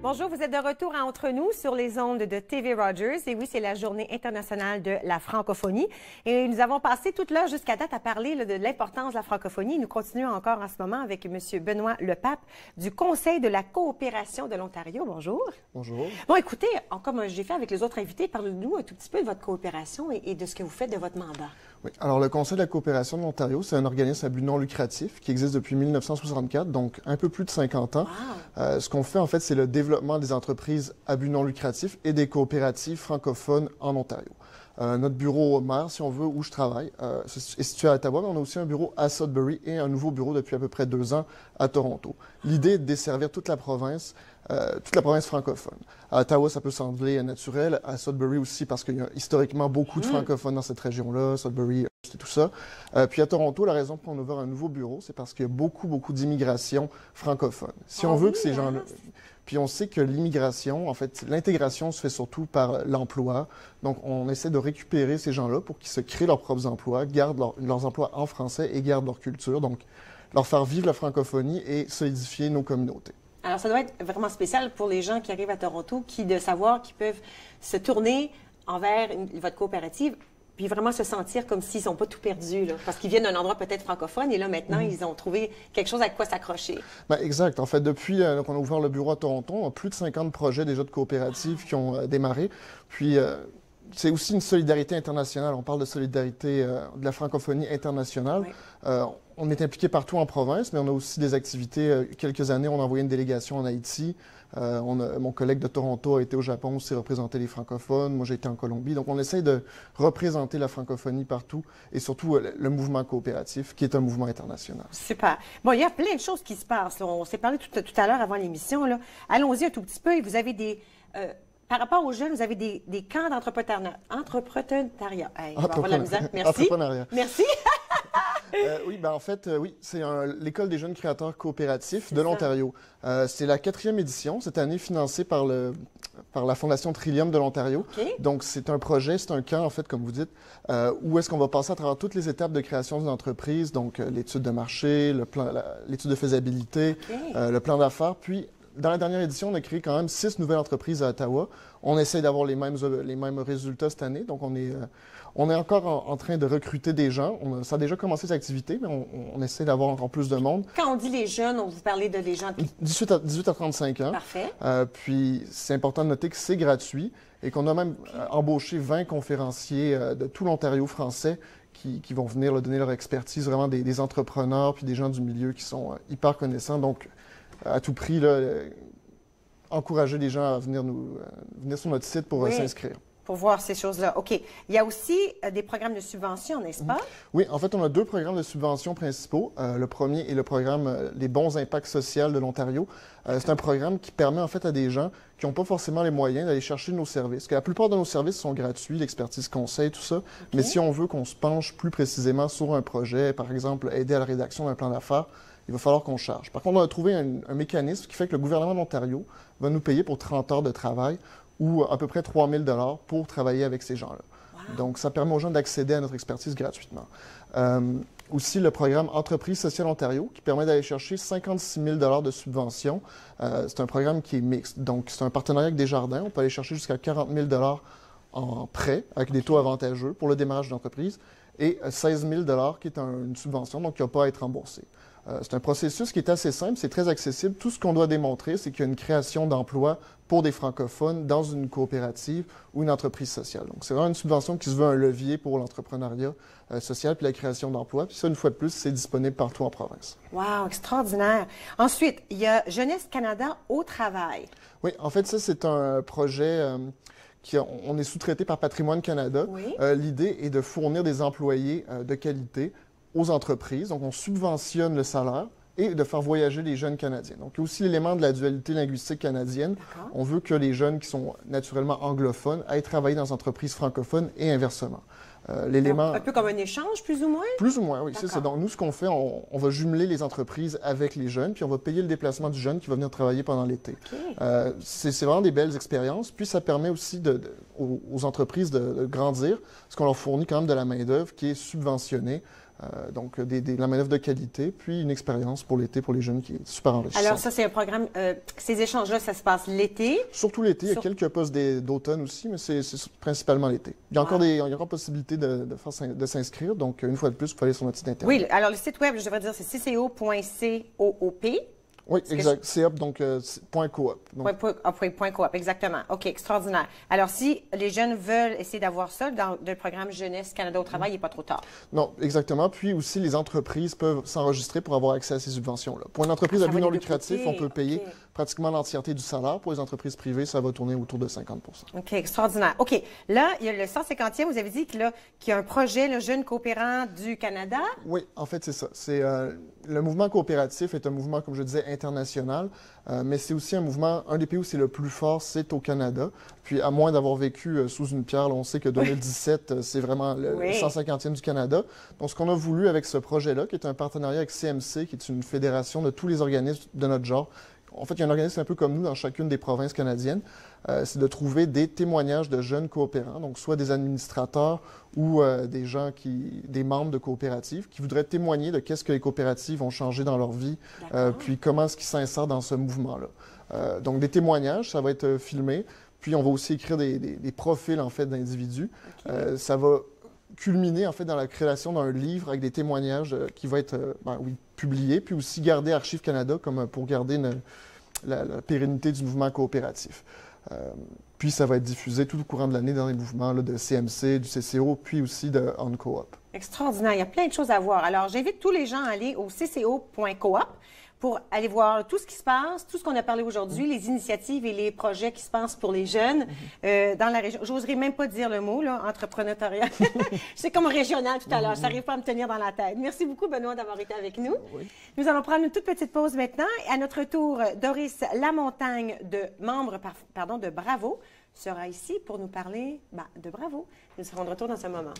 Bonjour, vous êtes de retour à Entre nous sur les ondes de TV Rogers. Et oui, c'est la Journée internationale de la francophonie. Et nous avons passé toute l'heure jusqu'à date à parler de l'importance de la francophonie. Nous continuons encore en ce moment avec M. Benoît Lepape du Conseil de la coopération de l'Ontario. Bonjour. Bonjour. Bon, écoutez, comme j'ai fait avec les autres invités, parlez-nous un tout petit peu de votre coopération et de ce que vous faites de votre mandat. Oui. Alors, le Conseil de la coopération de l'Ontario, c'est un organisme à but non lucratif qui existe depuis 1964, donc un peu plus de 50 ans. Wow. Ce qu'on fait, en fait, c'est le développement des entreprises à but non lucratif et des coopératives francophones en Ontario. Notre bureau mère, si on veut, où je travaille, est situé à Ottawa, mais on a aussi un bureau à Sudbury et un nouveau bureau depuis à peu près 2 ans à Toronto. L'idée est de desservir toute la province francophone. À Ottawa, ça peut sembler naturel. À Sudbury aussi, parce qu'il y a historiquement beaucoup de francophones dans cette région-là, Sudbury, c'est tout ça. Puis à Toronto, la raison pour qu'on a ouvert un nouveau bureau, c'est parce qu'il y a beaucoup d'immigration francophone. Si on veut que ces gens-là... Puis on sait que l'immigration, en fait, l'intégration se fait surtout par l'emploi. Donc, on essaie de récupérer ces gens-là pour qu'ils se créent leurs propres emplois, gardent leurs emplois en français et gardent leur culture. Donc, leur faire vivre la francophonie et solidifier nos communautés. Alors, ça doit être vraiment spécial pour les gens qui arrivent à Toronto, de savoir qu'ils peuvent se tourner envers votre coopérative, puis vraiment se sentir comme s'ils n'ont pas tout perdu, là, parce qu'ils viennent d'un endroit peut-être francophone, et là, maintenant, ils ont trouvé quelque chose avec quoi s'accrocher. Bien, exact. En fait, depuis qu'on a ouvert le bureau à Toronto, on a plus de 50 projets déjà de coopératives qui ont démarré. Puis, c'est aussi une solidarité internationale. On parle de solidarité de la francophonie internationale. Oui. On est impliqué partout en province, mais on a aussi des activités. Quelques années, on a envoyé une délégation en Haïti. Mon collègue de Toronto a été au Japon aussi représenter les francophones. Moi, j'ai été en Colombie. Donc, on essaye de représenter la francophonie partout et surtout le mouvement coopératif, qui est un mouvement international. Super. Bon, il y a plein de choses qui se passent, là. On s'est parlé tout à l'heure avant l'émission, là. Allons-y un tout petit peu. Et vous avez des... par rapport aux jeunes, vous avez des camps d'entrepreneuriat. Hey, je vais avoir la misère. Merci. Entrepreneuriat. Merci. Oui, ben en fait, oui, c'est l'École des jeunes créateurs coopératifs de l'Ontario. C'est la 4e édition, cette année financée par la Fondation Trillium de l'Ontario. Okay. Donc, c'est un projet, c'est un camp, en fait, comme vous dites, où est-ce qu'on va passer à travers toutes les étapes de création d'une entreprise, donc l'étude de marché, l'étude de faisabilité, okay. Le plan d'affaires, puis... Dans la dernière édition, on a créé quand même 6 nouvelles entreprises à Ottawa. On essaie d'avoir les mêmes résultats cette année. Donc, on est encore en train de recruter des gens. Ça a déjà commencé ces activités, mais on essaie d'avoir encore plus de monde. Quand on dit les jeunes, vous parlez de les gens... 18 à 35 ans. Parfait. Puis, c'est important de noter que c'est gratuit et qu'on a même embauché 20 conférenciers de tout l'Ontario français qui vont venir donner leur expertise, vraiment des entrepreneurs puis des gens du milieu qui sont hyper connaissants. Donc, à tout prix, là, encourager les gens à venir sur notre site pour s'inscrire. Pour voir ces choses-là. OK. Il y a aussi des programmes de subvention, n'est-ce pas? Oui, en fait, on a 2 programmes de subvention principaux. Le premier est le programme Les bons impacts sociaux de l'Ontario. C'est un programme qui permet en fait à des gens qui n'ont pas forcément les moyens d'aller chercher nos services. Parce que la plupart de nos services sont gratuits, l'expertise conseil, tout ça. Okay. Mais si on veut qu'on se penche plus précisément sur un projet, par exemple, aider à la rédaction d'un plan d'affaires, il va falloir qu'on charge. Par contre, on a trouvé un mécanisme qui fait que le gouvernement de l'Ontario va nous payer pour 30 heures de travail ou à peu près 3 000 $ pour travailler avec ces gens-là. Wow. Donc, ça permet aux gens d'accéder à notre expertise gratuitement. Aussi, le programme Entreprise sociale Ontario qui permet d'aller chercher 56 000 $ de subventions. C'est un programme qui est mixte. Donc, c'est un partenariat avec Desjardins. On peut aller chercher jusqu'à 40 000 $ en prêt avec des taux avantageux pour le démarrage d'entreprise et 16 000 $ qui est une subvention, donc qui n'a pas à être remboursée. C'est un processus qui est assez simple, c'est très accessible. Tout ce qu'on doit démontrer, c'est qu'il y a une création d'emplois pour des francophones dans une coopérative ou une entreprise sociale. Donc, c'est vraiment une subvention qui se veut un levier pour l'entrepreneuriat social puis la création d'emplois. Puis ça, une fois de plus, c'est disponible partout en province. Wow, extraordinaire. Ensuite, il y a Jeunesse Canada au travail. Oui, en fait, ça, c'est un projet... on est sous-traité par Patrimoine Canada. Oui. L'idée est de fournir des employés de qualité aux entreprises. Donc, on subventionne le salaire et de faire voyager les jeunes Canadiens. Donc, il y a aussi l'élément de la dualité linguistique canadienne. On veut que les jeunes qui sont naturellement anglophones aillent travailler dans des entreprises francophones et inversement. L'élément... Un peu comme un échange, plus ou moins? Plus ou moins, oui, c'est ça. Donc, nous, ce qu'on fait, on va jumeler les entreprises avec les jeunes, puis on va payer le déplacement du jeune qui va venir travailler pendant l'été. Okay. C'est vraiment des belles expériences. Puis, ça permet aussi aux entreprises de grandir, parce qu'on leur fournit quand même de la main-d'œuvre qui est subventionnée. Donc, la main-d'œuvre de qualité, puis une expérience pour l'été pour les jeunes qui est super enrichissante. Alors, ça, c'est un programme. Ces échanges-là, ça se passe l'été. Surtout l'été. Il y a quelques postes d'automne aussi, mais c'est principalement l'été. Il y a encore il y aura possibilité de s'inscrire. Donc, une fois de plus, vous pouvez aller sur notre site Internet. Oui, alors le site web, je devrais dire, c'est cco.coop. Oui, exact. C'est donc point .coop. Point coop, exactement. OK, extraordinaire. Alors, si les jeunes veulent essayer d'avoir ça dans le programme Jeunesse Canada au travail, il n'est pas trop tard. Non, exactement. Puis aussi, les entreprises peuvent s'enregistrer pour avoir accès à ces subventions-là. Pour une entreprise à but non lucratif, on peut payer pratiquement l'entièreté du salaire. Pour les entreprises privées, ça va tourner autour de 50 % OK, extraordinaire. OK, là, il y a le 150e, vous avez dit qu'il y a un projet, le Jeunes coopérants du Canada. Oui, en fait, c'est ça. Le mouvement coopératif est un mouvement, comme je disais, international, mais c'est aussi un des pays où c'est le plus fort, c'est au Canada. Puis, à moins d'avoir vécu sous une pierre, là, on sait que 2017, c'est vraiment le 150e du Canada. Donc, ce qu'on a voulu avec ce projet-là, qui est un partenariat avec CMC, qui est une fédération de tous les organismes de notre genre. En fait, il y a un organisme un peu comme nous dans chacune des provinces canadiennes. C'est de trouver des témoignages de jeunes coopérants, donc soit des administrateurs ou des membres de coopératives qui voudraient témoigner de qu'est-ce que les coopératives ont changé dans leur vie, puis comment est-ce qu'ils s'insèrent dans ce mouvement-là. Donc, des témoignages, ça va être filmé, puis on va aussi écrire des profils, en fait, d'individus. Okay. Ça va culminer, en fait, dans la création d'un livre avec des témoignages qui va être, publié, puis aussi garder Archives Canada comme pour garder la pérennité du mouvement coopératif. Puis ça va être diffusé tout au courant de l'année dans les mouvements là, de CMC, du CCO, puis aussi de OnCoop. Extraordinaire. Il y a plein de choses à voir. Alors, j'invite tous les gens à aller au cco.coop pour aller voir tout ce qui se passe, tout ce qu'on a parlé aujourd'hui, les initiatives et les projets qui se passent pour les jeunes dans la région. J'oserais même pas dire le mot, là, entrepreneuriat. C'est comme régional tout à l'heure. Ça n'arrive pas à me tenir dans la tête. Merci beaucoup, Benoît, d'avoir été avec nous. Oui. Nous allons prendre une toute petite pause maintenant. À notre tour, Doris Lamontagne, membre de Bravo, sera ici pour nous parler de Bravo. Nous serons de retour dans un moment.